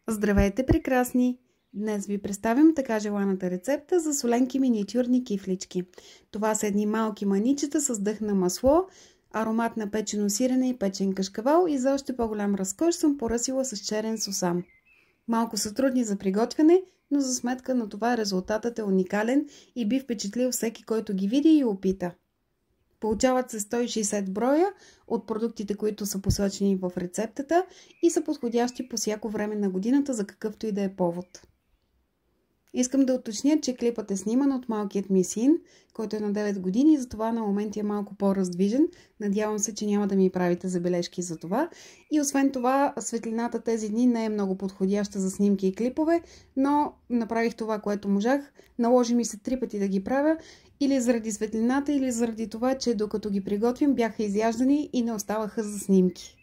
Здравейте, прекрасни! Днес ви представям така желаната рецепта за соленки миниатюрни кифлички. Това са едни малки маничета с дъх на масло, аромат на печено сирене и печен кашкавал и за още по-голям разкош съм поръсила с черен сусам. Малко са трудни за приготвяне, но за сметка на това резултатът е уникален и би впечатлил всеки, който ги види и опита. Получават се 160 броя от продуктите, които са посочени в рецептата и са подходящи по всяко време на годината за какъвто и да е повод. Искам да уточня, че клипът е сниман от малкият ми син, който е на 9 години и затова на моменти е малко по-раздвижен. Надявам се, че няма да ми правите забележки за това. И освен това, светлината тези дни не е много подходяща за снимки и клипове, но направих това, което можах. Наложи ми се 3 пъти да ги правя, или заради светлината, или заради това, че докато ги приготвим бяха изяждани и не оставаха за снимки.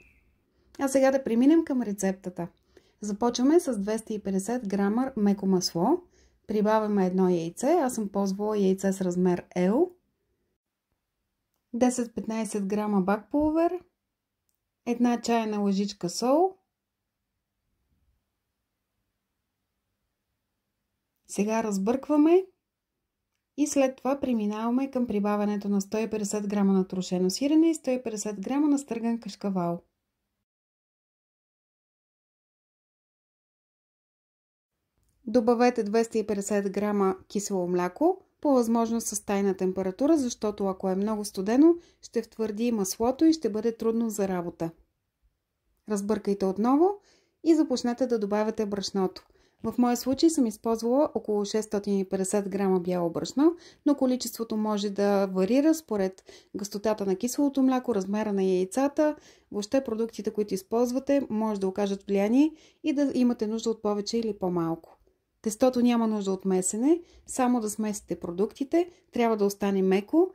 А сега да преминем към рецептата. Започваме с 250 грама меко масло. Прибавяме едно яйце. Аз съм ползвала яйце с размер L. 10-15 грама бакпулвер. Една чайна лъжичка сол. Сега разбъркваме. И след това преминаваме към прибавянето на 150 грама натрошено сирене и 150 грама настърган кашкавал. Добавете 250 грама кисело мляко, по възможност с тайна температура, защото ако е много студено, ще втвърди маслото и ще бъде трудно за работа. Разбъркайте отново и започнете да добавяте брашното. В моя случай съм използвала около 650 грама бяло брашно, но количеството може да варира според гъстотата на киселото мляко, размера на яйцата, въобще продуктите, които използвате, може да окажат влияние и да имате нужда от повече или по-малко. Тестото няма нужда от месене, само да смесите продуктите, трябва да остане меко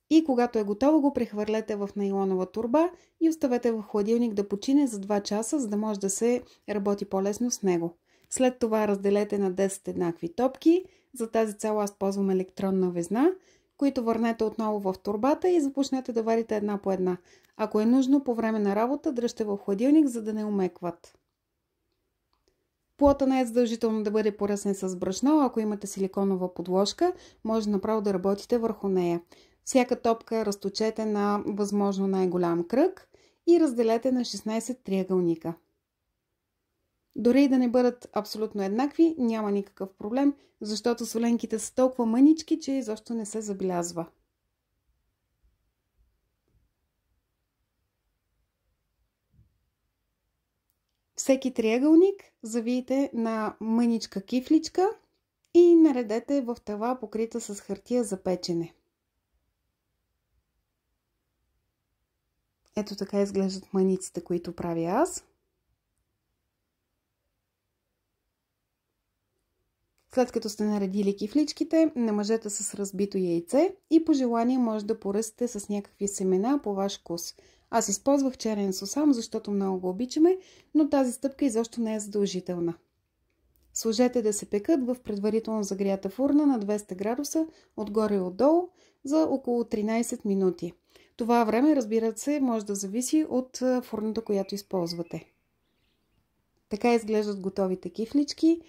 и когато е готово го прехвърлете в найлонова торба и оставете в хладилник да почине за 2 часа, за да може да се работи по-лесно с него. След това разделете на 10 еднакви топки. За тази цел аз ползвам електронна везна, които върнете отново в торбата и започнете да варите една по една. Ако е нужно по време на работа, дръжте в хладилник, за да не омекват. Плота не е задължително да бъде поръсен с брашно, ако имате силиконова подложка, може направо да работите върху нея. Всяка топка разточете на възможно най-голям кръг и разделете на 16 триъгълника. Дори и да не бъдат абсолютно еднакви, няма никакъв проблем, защото соленките са толкова мънички, че изобщо не се забелязва. Всеки триъгълник завийте на мъничка кифличка и наредете в тава, покрита с хартия за печене. Ето така изглеждат мъниците, които правя аз. След като сте наредили кифличките, намажете с разбито яйце и по желание може да поръсте с някакви семена по ваш вкус. Аз използвах черен сусам, защото много го обичаме, но тази стъпка изобщо не е задължителна. Сложете да се пекат в предварително загрята фурна на 200 градуса отгоре и отдолу за около 13 минути. Това време, разбира се, може да зависи от фурната, която използвате. Така изглеждат готовите кифлички.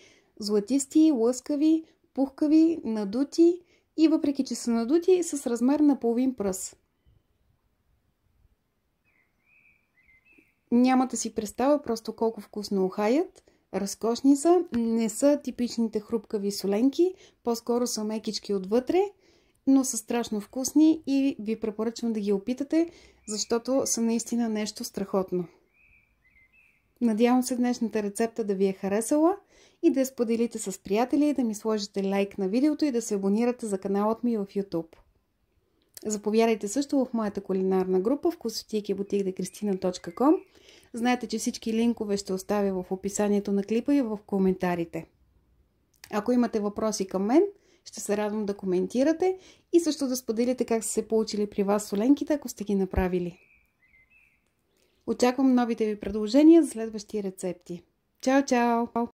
Златисти, лъскави, пухкави, надути и въпреки, че са надути, с размер на половин пръст. Нямате си представа просто колко вкусно ухаят. Разкошни са, не са типичните хрупкави соленки, по-скоро са мекички отвътре, но са страшно вкусни и ви препоръчвам да ги опитате, защото са наистина нещо страхотно. Надявам се днешната рецепта да ви е харесала и да я споделите с приятели, да ми сложите лайк на видеото и да се абонирате за каналът ми в YouTube. Заповядайте също в моята кулинарна група вкусотики@boutique-de-cristina.com. Знаете, че всички линкове ще оставя в описанието на клипа и в коментарите. Ако имате въпроси към мен, ще се радвам да коментирате и също да споделите как са се получили при вас соленките, ако сте ги направили. Очаквам новите ви предложения за следващи рецепти. Чао, чао!